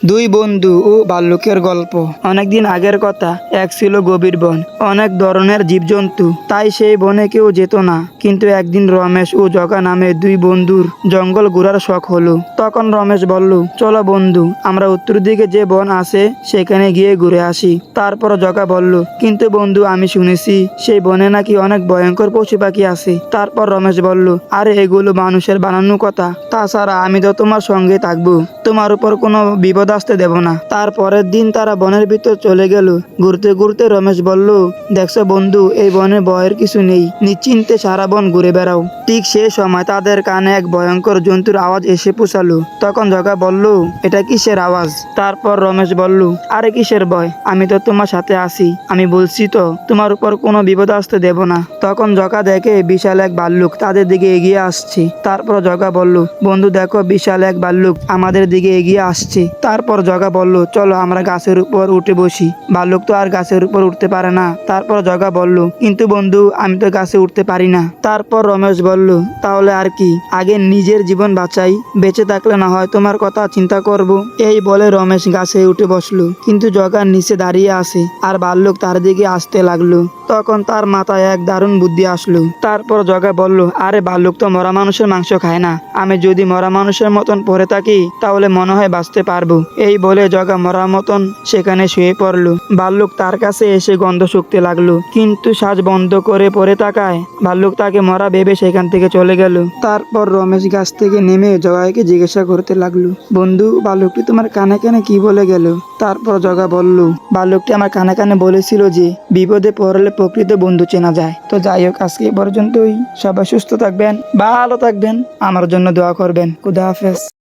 দুই বন্ধু ও ভাল্লুকের গল্প। অনেকদিন আগের কথা। এক ছিল গভীর বন, অনেক ধরনের জীবজন্তু, তাই সেই বনে কেউ যেত না। কিন্তু একদিন রমেশ ও জগা নামে দুই বন্ধুর জঙ্গল ঘোরার শখ হলো। তখন রমেশ বলল, চলো বন্ধু, আমরা উত্তর দিকে যে বন আছে সেখানে গিয়ে ঘুরে আসি। তারপর জগা বলল, কিন্তু বন্ধু, আমি শুনেছি সেই বনে নাকি অনেক ভয়ঙ্কর পশু পাখি আছে। তারপর রমেশ বলল, আরে এগুলো মানুষের বানানো কথা, তাছাড়া আমি তো তোমার সঙ্গে থাকবো, তোমার উপর কোনো বিপদ আসতে দেব না। তারপরের দিন তারা বনের ভিতর চলে গেল। ঘুরতে ঘুরতে রমেশ বলল, দেখছো বন্ধু, এই বনে ভয়ের কিছু নেই, নিশ্চিন্তে সারা বন ঘুরে বেড়াও। ঠিক সে সময় তাদের কানে এক ভয়ঙ্কর জন্তুর আওয়াজ এসে পৌঁছালো। তখন জগা বলল, এটা কিসের আওয়াজ? তারপর রমেশ বলল, আরে কিসের ভয়, আমি তো তোমার সাথে আছি, আমি বলছি তো তোমার উপর কোনো বিপদ আসতে দেব না। তখন জগা দেখে বিশাল এক ভাল্লুক তাদের দিকে এগিয়ে আসছে। তারপর জগা বলল, বন্ধু দেখো, বিশাল এক ভাল্লুক আমাদের দিকে এগিয়ে আসছে। তারপর জগা বলল, চলো আমরা গাছের উপর উঠে বসি, ভাল্লুক তো আর গাছের উপর উঠতে পারে না। তারপর জগা বলল, কিন্তু বন্ধু, আমি তো গাছে উঠতে পারি না। তারপর রমেশ বলল, তাহলে আর কি, আগে নিজের জীবন বাঁচাই, বেঁচে থাকলে না হয় তোমার কথা চিন্তা করব। এই বলে রমেশ গাছে উঠে বসলো, কিন্তু জগার নিচে দাঁড়িয়ে আছে আর ভাল্লুক তার দিকে আসতে লাগলো। তখন তার মাথায় এক দারুণ বুদ্ধি আসলো। তারপর জগা বলল, আরে ভাল্লুক তো মরা মানুষের মাংস খায় না, আমি যদি মরা মানুষের মতন পড়ে থাকি তাহলে মনে হয় বাঁচতে পারবো। এই বলে জগা মরার মতন সেখানে শুয়ে পড়লো। ভাল্লুক তার কাছে এসে গন্ধ শুকতে লাগলো, কিন্তু শ্বাস বন্ধ করে পড়ে থাকায় ভাল্লুক তাকে মরা ভেবে সেখান থেকে চলে গেল। তারপর রমেশ গাছ থেকে নেমে জগাকে জিজ্ঞাসা করতে লাগলো, বন্ধু, ভাল্লুকটি তোমার কানে কানে কি বলে গেল? তারপর জগা বলল, ভাল্লুকটি আমার কানে কানে বলেছিল যে বিপদে পড়লে প্রকৃত বন্ধু চেনা যায়। তো যাই হোক, আজকে এ পর্যন্তই। সবাই সুস্থ থাকবেন, ভালো থাকবেন, আমার জন্য দোয়া করবেন। খুদা হাফেজ।